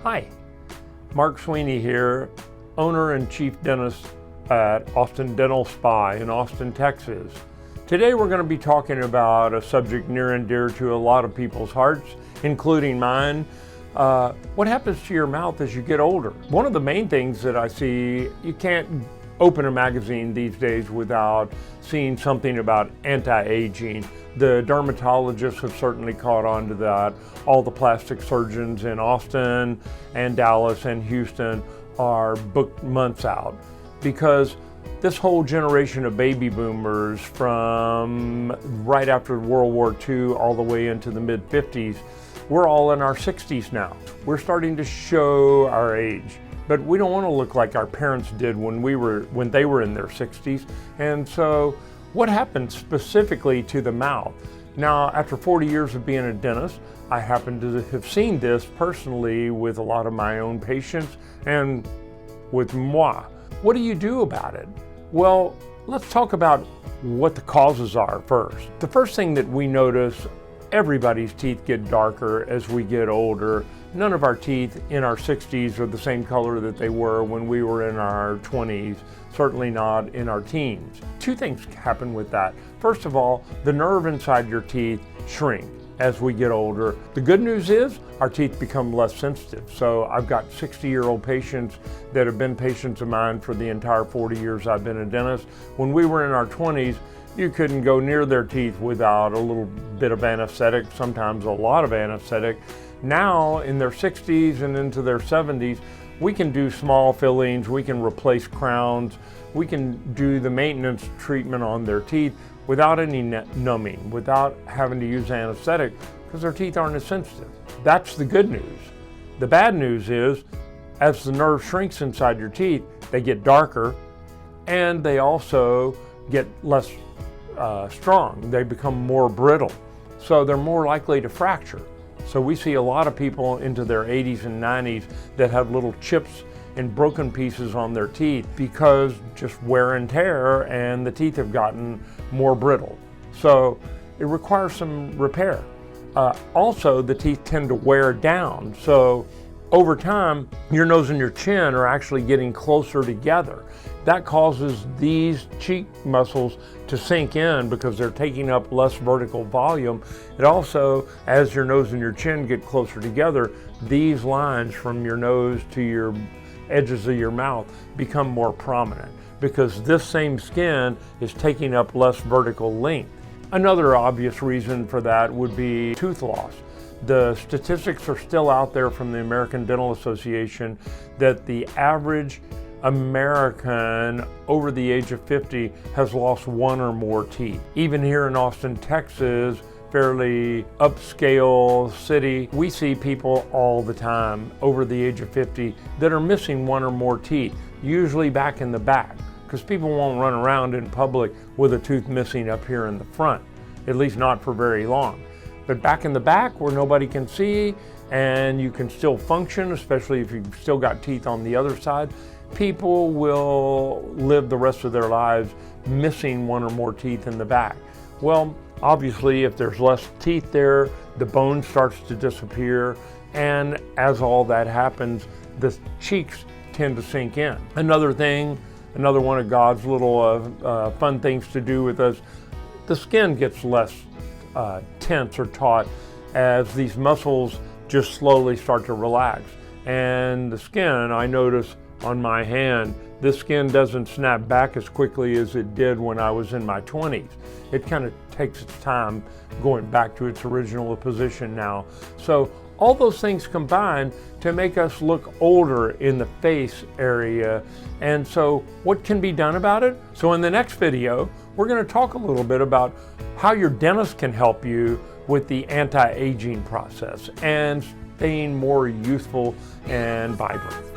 Hi, Mark Sweeney here, owner and chief dentist at Austin Dental Spa in Austin, Texas. Today we're going to be talking about a subject near and dear to a lot of people's hearts, including mine. What happens to your mouth as you get older? One of the main things that I see, you can't open a magazine these days without seeing something about anti-aging. The dermatologists have certainly caught on to that. All the plastic surgeons in Austin and Dallas and Houston are booked months out because this whole generation of baby boomers from right after World War II all the way into the mid-50s, we're all in our 60s now. We're starting to show our age, but we don't want to look like our parents did when they were in their 60s. And so what happens specifically to the mouth? Now, after 40 years of being a dentist, I happen to have seen this personally with a lot of my own patients and with moi. What do you do about it? Well, let's talk about what the causes are first. The first thing that we notice, everybody's teeth get darker as we get older. None of our teeth in our 60s are the same color that they were when we were in our 20s, certainly not in our teens. Two things happen with that. First of all, the nerve inside your teeth shrink as we get older. The good news is our teeth become less sensitive. So I've got 60-year-old patients that have been patients of mine for the entire 40 years I've been a dentist. When we were in our 20s, you couldn't go near their teeth without a little bit of anesthetic, sometimes a lot of anesthetic. Now, in their 60s and into their 70s, we can do small fillings, we can replace crowns, we can do the maintenance treatment on their teeth without any numbing, without having to use anesthetic, because their teeth aren't as sensitive. That's the good news. The bad news is, as the nerve shrinks inside your teeth, they get darker, and they also get less strong. They become more brittle, so they're more likely to fracture. So we see a lot of people into their 80s and 90s that have little chips and broken pieces on their teeth because just wear and tear, and the teeth have gotten more brittle. So it requires some repair. Also, the teeth tend to wear down. So over time, your nose and your chin are actually getting closer together. That causes these cheek muscles to sink in because they're taking up less vertical volume. It also, as your nose and your chin get closer together, these lines from your nose to your edges of your mouth become more prominent because this same skin is taking up less vertical length. Another obvious reason for that would be tooth loss. The statistics are still out there from the American Dental Association that the average American over the age of 50 has lost one or more teeth. Even here in Austin, Texas, fairly upscale city, we see people all the time over the age of 50 that are missing one or more teeth, usually back in the back, because people won't run around in public with a tooth missing up here in the front, at least not for very long. But back in the back where nobody can see and you can still function, especially if you've still got teeth on the other side, people will live the rest of their lives missing one or more teeth in the back. Well, obviously, if there's less teeth there, the bone starts to disappear, and as all that happens, the cheeks tend to sink in. Another one of God's little fun things to do with us, the skin gets less tense or taut as these muscles just slowly start to relax. And the skin, I notice on my hand, this skin doesn't snap back as quickly as it did when I was in my 20s. It kind of takes its time going back to its original position now. So all those things combine to make us look older in the face area. And so what can be done about it? So in the next video, we're going to talk a little bit about how your dentist can help you with the anti-aging process and staying more youthful and vibrant.